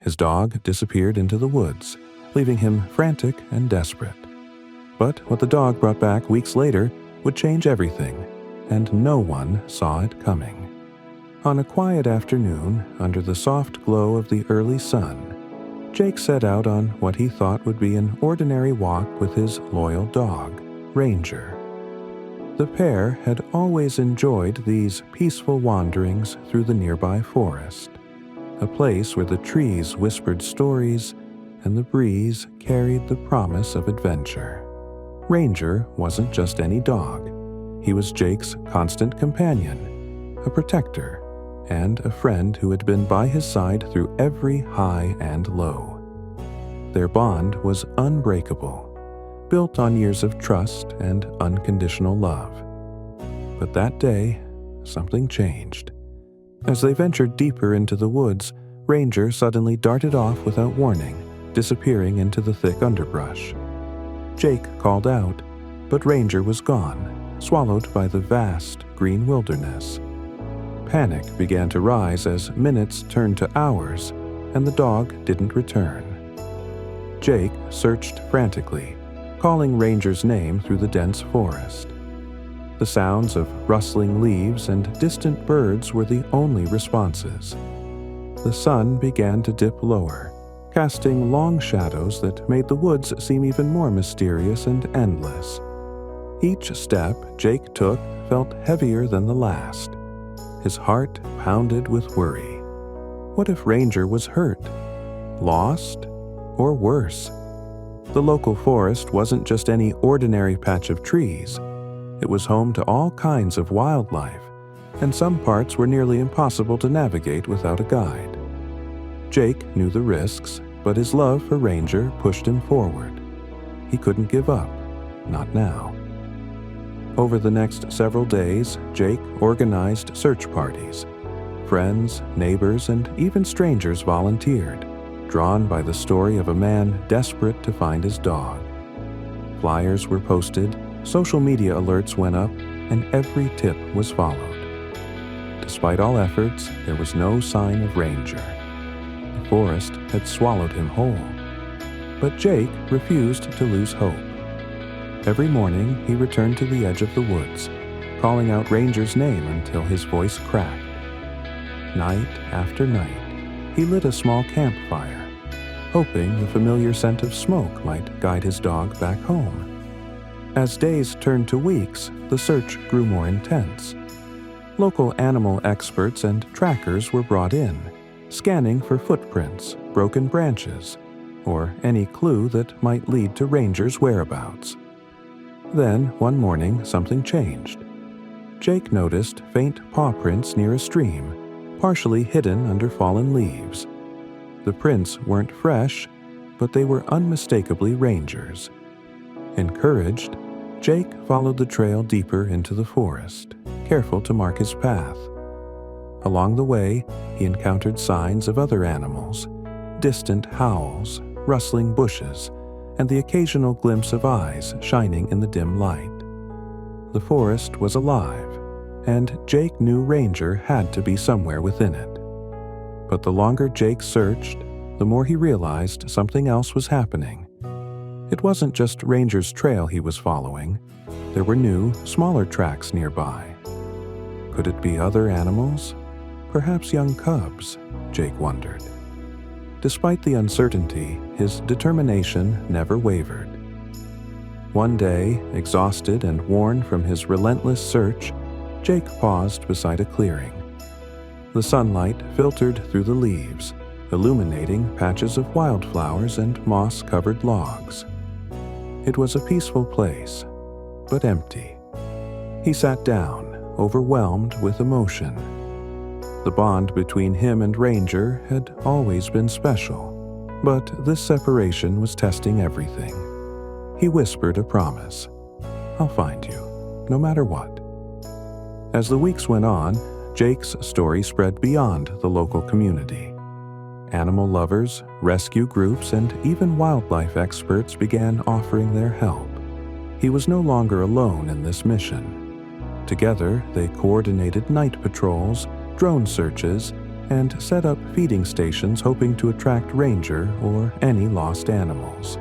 His dog disappeared into the woods, leaving him frantic and desperate. But what the dog brought back weeks later would change everything, and no one saw it coming. On a quiet afternoon, under the soft glow of the early sun, Jake set out on what he thought would be an ordinary walk with his loyal dog, Ranger. The pair had always enjoyed these peaceful wanderings through the nearby forest, a place where the trees whispered stories and the breeze carried the promise of adventure. Ranger wasn't just any dog. He was Jake's constant companion, a protector, and a friend who had been by his side through every high and low. Their bond was unbreakable, built on years of trust and unconditional love. But that day, something changed. As they ventured deeper into the woods, Ranger suddenly darted off without warning, disappearing into the thick underbrush. Jake called out, but Ranger was gone, swallowed by the vast green wilderness. Panic began to rise as minutes turned to hours, and the dog didn't return. Jake searched frantically, calling Ranger's name through the dense forest. The sounds of rustling leaves and distant birds were the only responses. The sun began to dip lower, casting long shadows that made the woods seem even more mysterious and endless. Each step Jake took felt heavier than the last. His heart pounded with worry. What if Ranger was hurt, lost, or worse? The local forest wasn't just any ordinary patch of trees. It was home to all kinds of wildlife, and some parts were nearly impossible to navigate without a guide. Jake knew the risks, but his love for Ranger pushed him forward. He couldn't give up, not now. Over the next several days, Jake organized search parties. Friends, neighbors, and even strangers volunteered, drawn by the story of a man desperate to find his dog. Flyers were posted, social media alerts went up, and every tip was followed. Despite all efforts, there was no sign of Ranger. The forest had swallowed him whole. But Jake refused to lose hope. Every morning, he returned to the edge of the woods, calling out Ranger's name until his voice cracked. Night after night, he lit a small campfire, hoping the familiar scent of smoke might guide his dog back home. As days turned to weeks, the search grew more intense. Local animal experts and trackers were brought in, scanning for footprints, broken branches, or any clue that might lead to Ranger's whereabouts. Then, one morning, something changed. Jake noticed faint paw prints near a stream, partially hidden under fallen leaves. The prints weren't fresh, but they were unmistakably Ranger's. Encouraged, Jake followed the trail deeper into the forest, careful to mark his path. Along the way, he encountered signs of other animals, distant howls, rustling bushes, and the occasional glimpse of eyes shining in the dim light. The forest was alive, and Jake knew Ranger had to be somewhere within it. But the longer Jake searched, the more he realized something else was happening. It wasn't just Ranger's trail he was following. There were new, smaller tracks nearby. Could it be other animals? Perhaps young cubs, Jake wondered. Despite the uncertainty, his determination never wavered. One day, exhausted and worn from his relentless search, Jake paused beside a clearing. The sunlight filtered through the leaves, illuminating patches of wildflowers and moss-covered logs. It was a peaceful place, but empty. He sat down, overwhelmed with emotion. The bond between him and Ranger had always been special, but this separation was testing everything. He whispered a promise. "I'll find you, no matter what." As the weeks went on, Jake's story spread beyond the local community. Animal lovers, rescue groups, and even wildlife experts began offering their help. He was no longer alone in this mission. Together, they coordinated night patrols, drone searches, and set up feeding stations hoping to attract Ranger or any lost animals.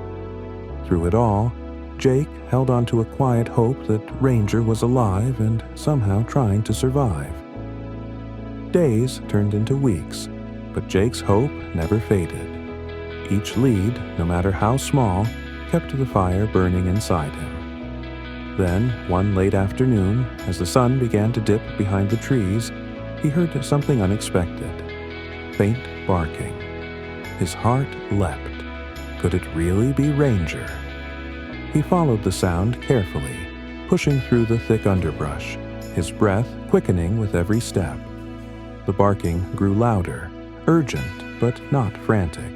Through it all, Jake held on to a quiet hope that Ranger was alive and somehow trying to survive. Days turned into weeks, but Jake's hope never faded. Each lead, no matter how small, kept the fire burning inside him. Then, one late afternoon, as the sun began to dip behind the trees, he heard something unexpected. Faint barking. His heart leapt. Could it really be Ranger? He followed the sound carefully, pushing through the thick underbrush, his breath quickening with every step. The barking grew louder, urgent but not frantic.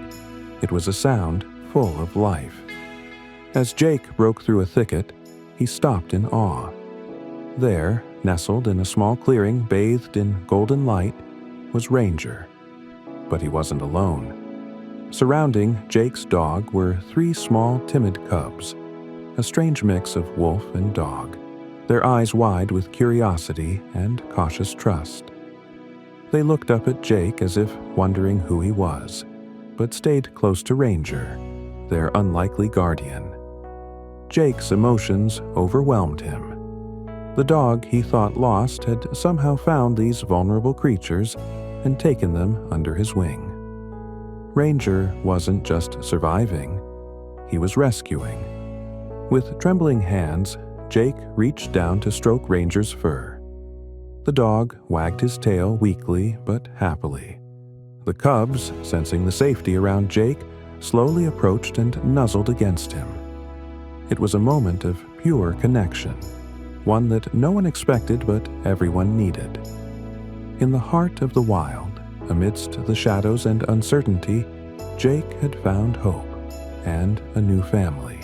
It was a sound full of life. As Jake broke through a thicket, he stopped in awe. There, nestled in a small clearing bathed in golden light, was Ranger. But he wasn't alone. Surrounding Jake's dog were 3 small, timid cubs, a strange mix of wolf and dog, their eyes wide with curiosity and cautious trust. They looked up at Jake as if wondering who he was, but stayed close to Ranger, their unlikely guardian. Jake's emotions overwhelmed him. The dog he thought lost had somehow found these vulnerable creatures and taken them under his wing. Ranger wasn't just surviving, he was rescuing. With trembling hands, Jake reached down to stroke Ranger's fur. The dog wagged his tail weakly but happily. The cubs, sensing the safety around Jake, slowly approached and nuzzled against him. It was a moment of pure connection, one that no one expected but everyone needed. In the heart of the wild, amidst the shadows and uncertainty, Jake had found hope and a new family.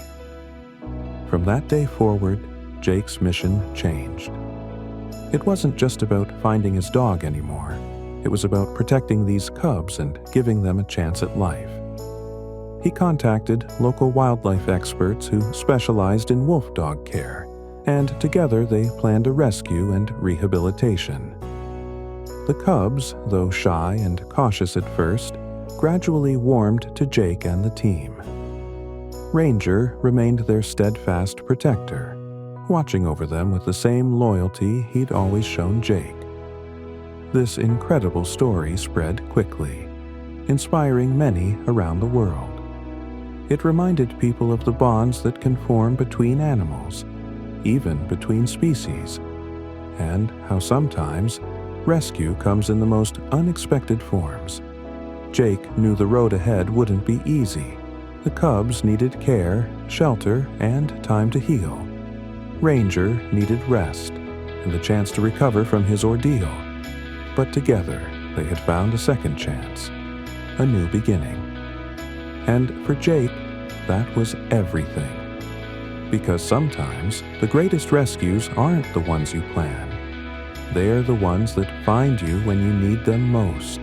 From that day forward, Jake's mission changed. It wasn't just about finding his dog anymore. It was about protecting these cubs and giving them a chance at life. He contacted local wildlife experts who specialized in wolf dog care, and together they planned a rescue and rehabilitation. The cubs, though shy and cautious at first, gradually warmed to Jake and the team. Ranger remained their steadfast protector, watching over them with the same loyalty he'd always shown Jake. This incredible story spread quickly, inspiring many around the world. It reminded people of the bonds that can form between animals, even between species, and how sometimes rescue comes in the most unexpected forms. Jake knew the road ahead wouldn't be easy. The cubs needed care, shelter, and time to heal. Ranger needed rest and the chance to recover from his ordeal. But together, they had found a second chance, a new beginning. And for Jake, that was everything. Because sometimes, the greatest rescues aren't the ones you plan. They're the ones that find you when you need them most.